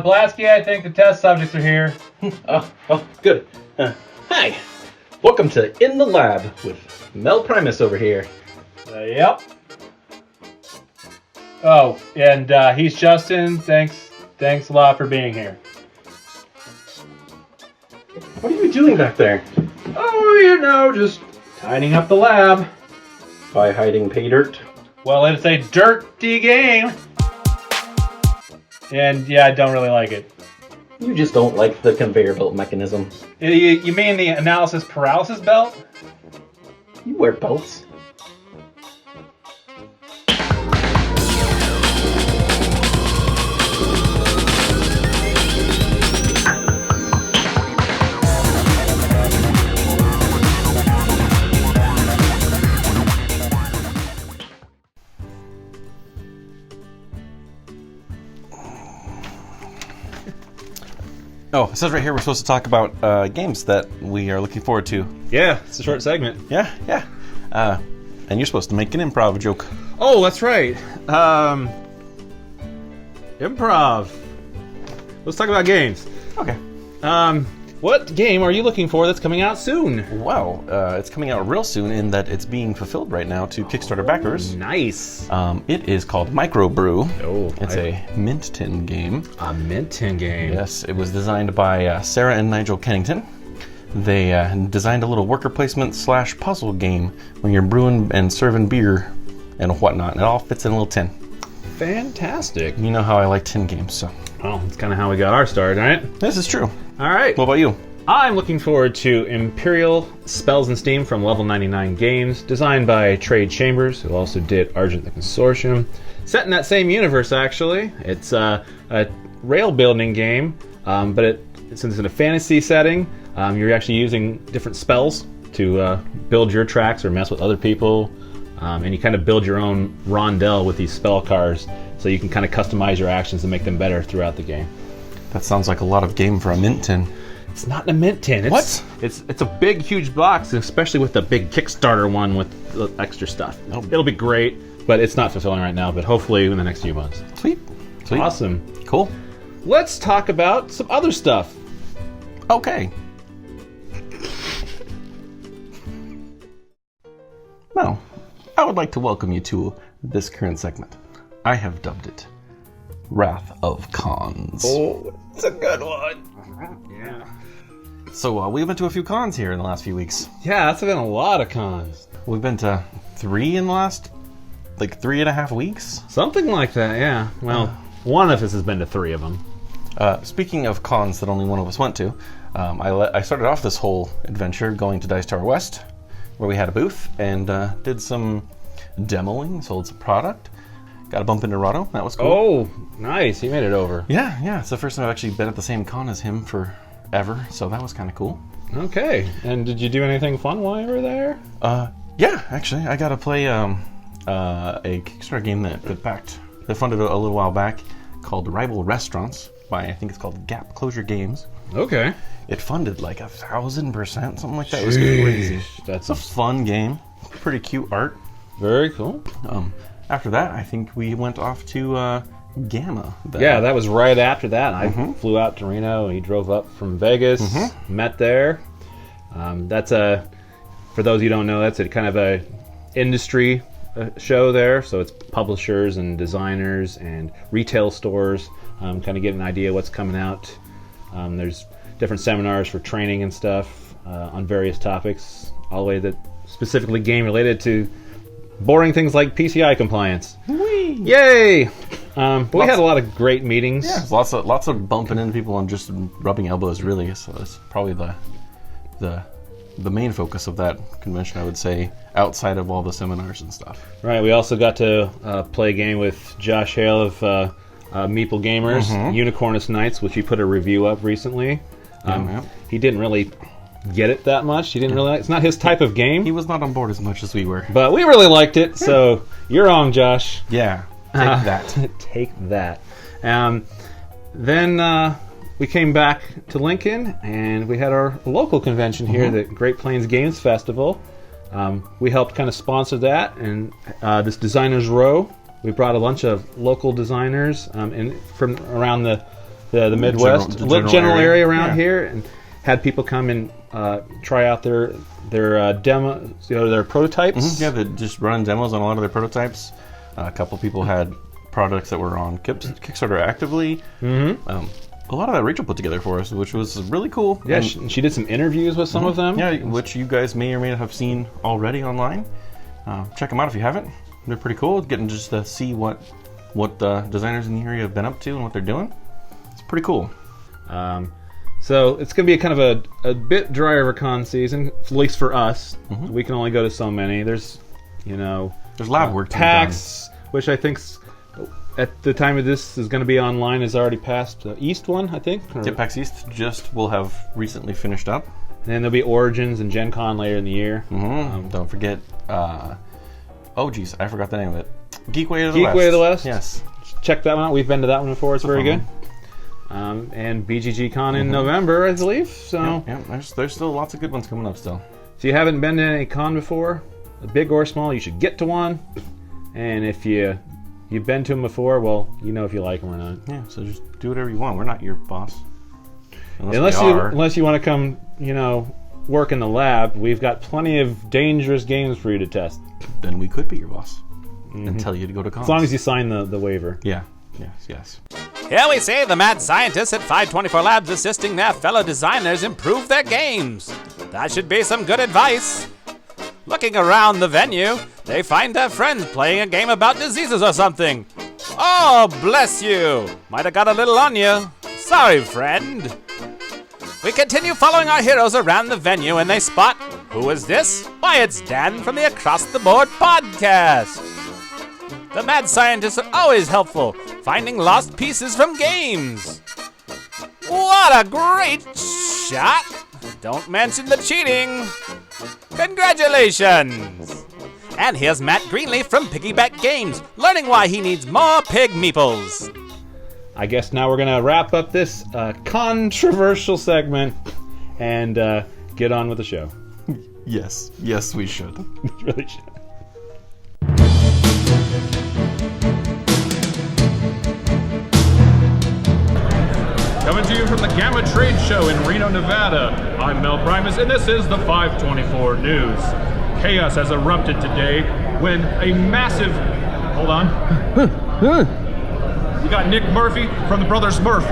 Blasky, I think the test subjects are here. Good. Hi. Welcome to In the Lab with Mel Primus over here. Yep. Oh, and he's Justin. Thanks a lot for being here. What are you doing back there? Oh, just tidying up the lab. By hiding pay dirt? Well, it's a dirty game. And yeah, I don't really like it. You just don't like the conveyor belt mechanism. You mean the analysis paralysis belt? You wear belts. Oh, it says right here we're supposed to talk about games that we are looking forward to. Yeah, it's a short segment. Yeah. And you're supposed to make an improv joke. Oh, that's right. Improv. Let's talk about games. Okay. What game are you looking for that's coming out soon? Well, it's coming out real soon in that it's being fulfilled right now to Kickstarter backers. Nice. It is called Microbrew. Oh, it's a mint tin game. A mint tin game. Yes, it was designed by Sarah and Nigel Kennington. They designed a little worker placement / puzzle game when you're brewing and serving beer and whatnot. And it all fits in a little tin. Fantastic. You know how I like tin games, so. Well, that's kind of how we got our start, right? This is true. All right. What about you? I'm looking forward to Imperial Spells and Steam from Level 99 Games, designed by Trade Chambers, who also did Argent the Consortium. Set in that same universe, actually. It's a rail building game, but since it's in a fantasy setting, you're actually using different spells to build your tracks or mess with other people, and you kind of build your own rondel with these spell cards, so you can kind of customize your actions and make them better throughout the game. That sounds like a lot of game for a mint tin. It's not in a mint tin. It's a big, huge box, especially with the big Kickstarter one with the extra stuff. It'll be great, but it's not fulfilling right now, but hopefully in the next few months. Sweet. Awesome. Cool. Let's talk about some other stuff. Okay. Now, I would like to welcome you to this current segment. I have dubbed it Wrath of Cons. Oh, it's a good one. Yeah. So we've been to a few cons here in the last few weeks. Yeah, that's been a lot of cons. We've been to 3 in the last, 3.5 weeks. Something like that, yeah. Well, one of us has been to 3 of them. Speaking of cons that only one of us went to, I started off this whole adventure going to Dice Tower West, where we had a booth and did some demoing, sold some product. Got a bump into Rado. That was cool. Oh, nice. He made it over. Yeah. It's the first time I've actually been at the same con as him forever, so that was kind of cool. Okay. And did you do anything fun while you were there? Yeah, actually. I got to play a Kickstarter game that funded a little while back called Rival Restaurants by, I think it's called Gap Closure Games. Okay. It funded 1,000%, something like that. It was crazy. That's a fun game. Pretty cute art. Very cool. After that, I think we went off to GAMA. Yeah, that was right after that. I flew out to Reno, and he drove up from Vegas, met there. That's for those who don't know, that's a kind of a industry show there. So it's publishers and designers and retail stores, kind of get an idea what's coming out. There's different seminars for training and stuff on various topics, all the way that specifically game related to boring things like PCI compliance. Whee! Yay! But we had a lot of great meetings. Yeah, lots of bumping into people and just rubbing elbows, really. So it's probably the main focus of that convention, I would say, outside of all the seminars and stuff. Right. We also got to play a game with Josh Hale of Meeple Gamers, Unicornus Nights, which he put a review up recently. He didn't really get it that much. He didn't really. It's not his type of game. He was not on board as much as we were. But we really liked it, so you're on, Josh. Yeah, take that. Take that. Then we came back to Lincoln, and we had our local convention here, the Great Plains Games Festival. We helped kind of sponsor that, and this Designers Row. We brought a bunch of local designers from around the the Midwest, general area around here, and had people come and try out their demo, their prototypes. Yeah, they just run demos on a lot of their prototypes. A couple people had products that were on Kickstarter actively. A lot of that Rachel put together for us, which was really cool. Yeah, she did some interviews with some of them. Yeah, which you guys may or may not have seen already online. Check them out if you haven't. They're pretty cool. Getting just to see what the designers in the area have been up to and what they're doing. It's pretty cool. So it's going to be kind of a bit drier of a con season, at least for us. We can only go to so many. There's lab work to be PAX, which I think at the time of this is going to be online, is already past the East one, I think. PAX East will have recently finished up. And then there'll be Origins and Gen Con later in the year. Don't forget, I forgot the name of it. Geekway of the West. Yes. Check that one out. We've been to that one before. It's very good. And BGG Con in November, I believe. So there's still lots of good ones coming up still. If you haven't been to any con before, big or small, you should get to one. And if you've been to them before, well, you know if you like them or not. Yeah, so just do whatever you want. We're not your boss. Unless you want to come, work in the lab, we've got plenty of dangerous games for you to test. Then we could be your boss and tell you to go to cons. As long as you sign the waiver. Yeah. Yes. Here we see the mad scientists at 524 Labs assisting their fellow designers improve their games. That should be some good advice. Looking around the venue, they find their friends playing a game about diseases or something. Oh, bless you. Might have got a little on you. Sorry, friend. We continue following our heroes around the venue and they spot, who is this? Why, it's Dan from the Across the Board podcast. The mad scientists are always helpful, finding lost pieces from games. What a great shot! Don't mention the cheating. Congratulations! And here's Matt Greenleaf from Piggyback Games, learning why he needs more pig meeples. I guess now we're going to wrap up this controversial segment and get on with the show. Yes, we should. We really should. Coming to you from the GAMA Trade Show in Reno, Nevada, I'm Mel Primus, and this is the 524 News. Chaos has erupted today when a massive... Hold on. We got Nick Murphy from the Brothers Murph.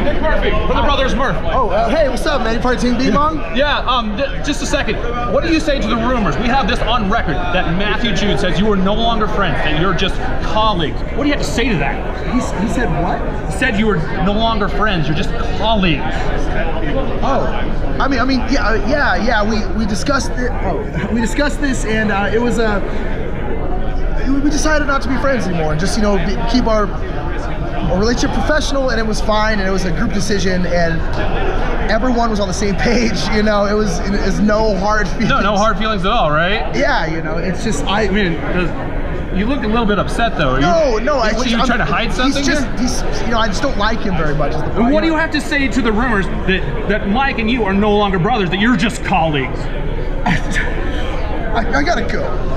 Nick Murphy from the Brothers Murph. Oh, hey, what's up, man? You part of Team B-Bong? Yeah, just a second. What do you say to the rumors? We have this on record that Matthew Jude says you are no longer friends, that you're just colleagues. What do you have to say to that? He said what? He said you were no longer friends, you're just colleagues. Oh, I mean, yeah. We discussed it. Oh, we discussed this, and it was we decided not to be friends anymore, and just keep our relationship professional, and it was fine, and it was a group decision, and everyone was on the same page. It was no hard feelings. No hard feelings at all, right? Yeah, it's just you look a little bit upset though. No. Are you trying to hide something? I just don't like him very much. What do you have to say to the rumors that Mike and you are no longer brothers, that you're just colleagues? I gotta go.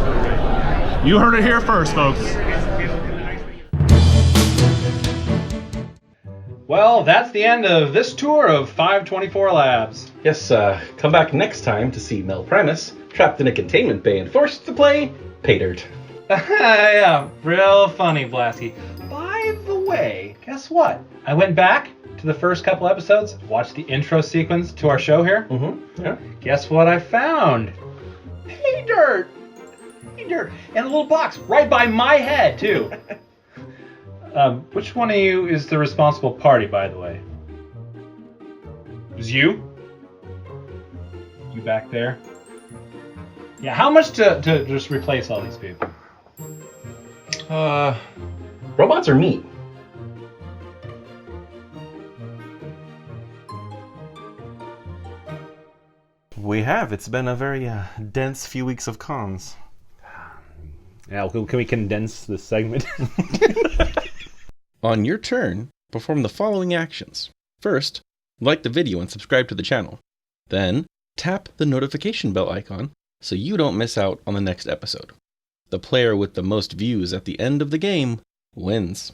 You heard it here first, folks. Well, that's the end of this tour of 524 Labs. Yes, come back next time to see Mel Primus trapped in a containment bay and forced to play Pay Dirt. Yeah, real funny, Blasky. By the way, guess what? I went back to the first couple episodes, watched the intro sequence to our show here. Yeah. Guess what I found? Pay Dirt! Pay Dirt! In a little box right by my head, too. Which one of you is the responsible party, by the way? It was you? You back there? Yeah, how much to just replace all these people? Robots or meat? We have. It's been a very dense few weeks of cons. Now, can we condense this segment? On your turn, perform the following actions. First, like the video and subscribe to the channel. Then, tap the notification bell icon so you don't miss out on the next episode. The player with the most views at the end of the game wins.